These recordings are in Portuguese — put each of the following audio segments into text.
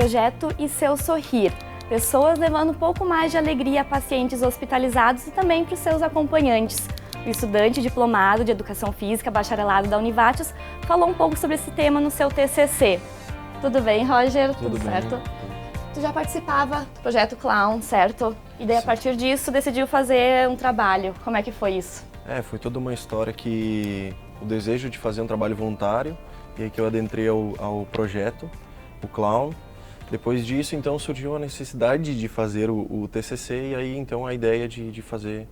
Projeto E Seu Sorrir. Pessoas levando um pouco mais de alegria a pacientes hospitalizados e também para os seus acompanhantes. O estudante diplomado de Educação Física, bacharelado da Univates, falou um pouco sobre esse tema no seu TCC. Tudo bem, Roger? Tudo bem. Certo? Tu já participava do Projeto Clown, certo? E daí, Sim. A partir disso, decidiu fazer um trabalho. Como é que foi isso? Foi toda uma história que o desejo de fazer um trabalho voluntário, e aí que eu adentrei ao projeto, o Clown. Depois disso, então, surgiu a necessidade de fazer o TCC e aí, então, a ideia de fazer,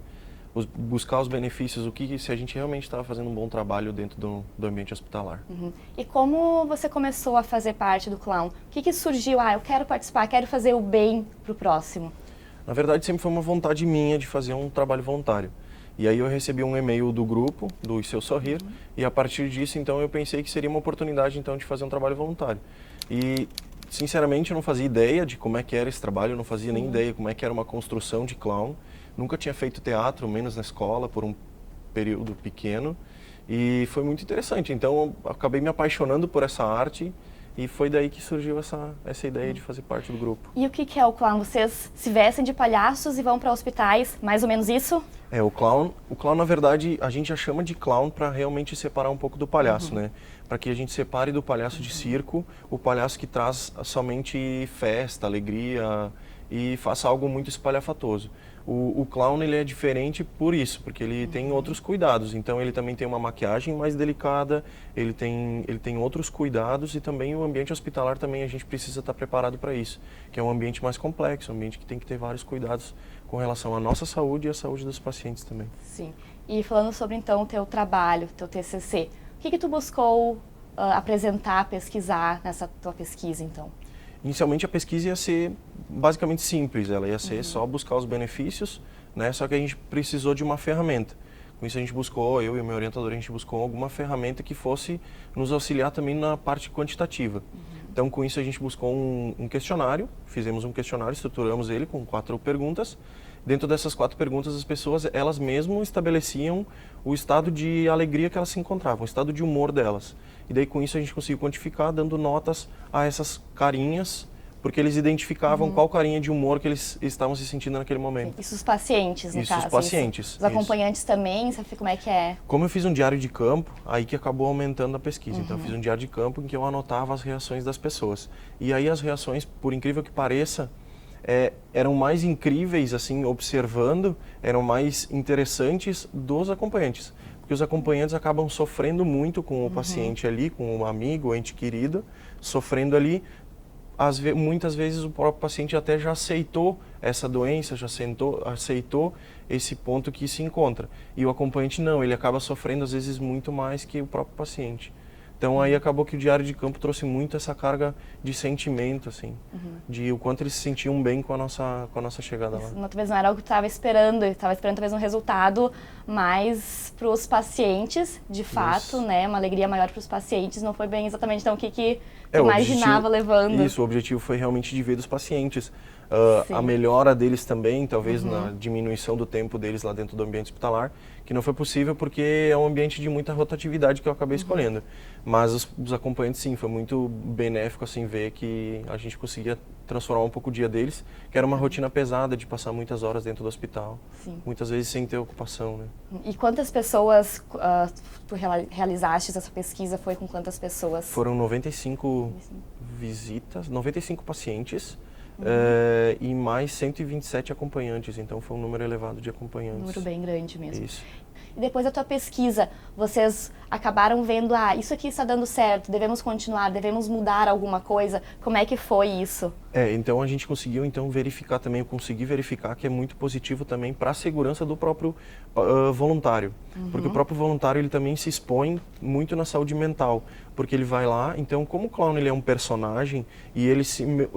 buscar os benefícios, se a gente realmente estava fazendo um bom trabalho dentro do ambiente hospitalar. Uhum. E como você começou a fazer parte do Clown? O que surgiu? Eu quero participar, quero fazer o bem para o próximo. Na verdade, sempre foi uma vontade minha de fazer um trabalho voluntário. E aí eu recebi um e-mail do grupo, do E Seu Sorrir, e a partir disso, então, eu pensei que seria uma oportunidade, então, de fazer um trabalho voluntário. E, sinceramente, eu não fazia ideia de como é que era esse trabalho, eu não fazia nem ideia como é que era uma construção de clown. Nunca tinha feito teatro, menos na escola, por um período pequeno. E foi muito interessante. Então, eu acabei me apaixonando por essa arte e foi daí que surgiu essa ideia de fazer parte do grupo. E o que é o clown? Vocês se vestem de palhaços e vão para hospitais, mais ou menos isso? O clown, na verdade, a gente já chama de clown para realmente separar um pouco do palhaço, né? Para que a gente separe do palhaço de circo, o palhaço que traz somente festa, alegria e faça algo muito espalhafatoso. O clown, ele é diferente por isso, porque ele tem outros cuidados. Então, ele também tem uma maquiagem mais delicada, ele tem outros cuidados e também o ambiente hospitalar também a gente precisa estar preparado para isso, que é um ambiente mais complexo, um ambiente que tem que ter vários cuidados com relação à nossa saúde e à saúde dos pacientes também. Sim. E falando sobre, então, o teu trabalho, teu TCC, o que tu buscou apresentar, pesquisar nessa tua pesquisa, então? Inicialmente a pesquisa ia ser basicamente simples, ela ia ser só buscar os benefícios, né? Só que a gente precisou de uma ferramenta. Com isso a gente buscou, eu e o meu orientador, a gente buscou alguma ferramenta que fosse nos auxiliar também na parte quantitativa. Então com isso a gente buscou um questionário, fizemos um questionário, estruturamos ele com 4 perguntas. Dentro dessas 4 perguntas as pessoas, elas mesmas estabeleciam o estado de alegria que elas se encontravam, o estado de humor delas. E daí com isso a gente conseguiu quantificar, dando notas a essas carinhas, porque eles identificavam qual carinha de humor que eles estavam se sentindo naquele momento. Isso os pacientes, no Isso, caso. os pacientes. Os acompanhantes também, sabe como é que é? Como eu fiz um diário de campo, aí que acabou aumentando a pesquisa. Então eu fiz um diário de campo em que eu anotava as reações das pessoas. E aí as reações, por incrível que pareça, eram mais incríveis, assim, observando, eram mais interessantes dos acompanhantes. Porque os acompanhantes acabam sofrendo muito com o paciente ali, com o amigo, o ente querido, sofrendo ali. Muitas vezes o próprio paciente até já aceitou essa doença, já aceitou esse ponto que se encontra. E o acompanhante não, ele acaba sofrendo às vezes muito mais que o próprio paciente. Então aí acabou que o diário de campo trouxe muito essa carga de sentimento, assim, de o quanto eles se sentiam bem com a nossa chegada lá. Talvez não era algo que tu estava esperando talvez um resultado mais para os pacientes, de fato, né? Uma alegria maior para os pacientes, não foi bem exatamente então o que tu imaginava levando. Isso, o objetivo foi realmente de ver dos pacientes. A melhora deles também, talvez na diminuição do tempo deles lá dentro do ambiente hospitalar, que não foi possível porque é um ambiente de muita rotatividade que eu acabei escolhendo. Mas os acompanhantes, sim, foi muito benéfico assim ver que a gente conseguia transformar um pouco o dia deles, que era uma rotina pesada de passar muitas horas dentro do hospital, muitas vezes sem ter ocupação, né? E quantas pessoas tu realizaste essa pesquisa? Foi com quantas pessoas? Foram 95 visitas, 95 pacientes. E mais 127 acompanhantes, então foi um número elevado de acompanhantes. Um número bem grande mesmo. Isso. E depois da tua pesquisa, vocês acabaram vendo, isso aqui está dando certo, devemos continuar, devemos mudar alguma coisa. Como é que foi isso? Então a gente conseguiu verificar também, eu consegui verificar que é muito positivo também para a segurança do próprio voluntário. Porque o próprio voluntário ele também se expõe muito na saúde mental, porque ele vai lá, então como o clown ele é um personagem e ele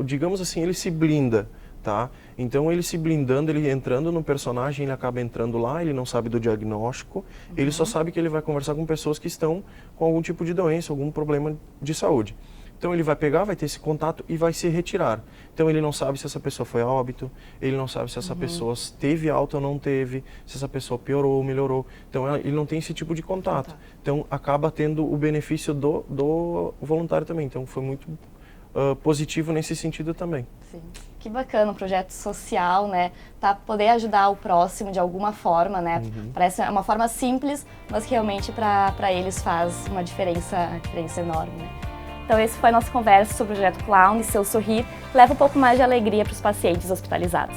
digamos assim, ele se blinda. Tá? Então ele se blindando, ele entrando no personagem, ele acaba entrando lá, ele não sabe do diagnóstico, ele só sabe que ele vai conversar com pessoas que estão com algum tipo de doença, algum problema de saúde. Então ele vai pegar, vai ter esse contato e vai se retirar. Então ele não sabe se essa pessoa foi a óbito, ele não sabe se essa pessoa teve alta ou não teve, se essa pessoa piorou ou melhorou. Então ele não tem esse tipo de contato. Então acaba tendo o benefício do voluntário também. Então foi muito positivo nesse sentido também. Sim. Que bacana, um projeto social, né? Para poder ajudar o próximo de alguma forma, né? Parece uma forma simples, mas que realmente para eles faz uma diferença enorme, né? Então esse foi a nossa conversa sobre o projeto Clown e seu sorrir, que leva um pouco mais de alegria para os pacientes hospitalizados.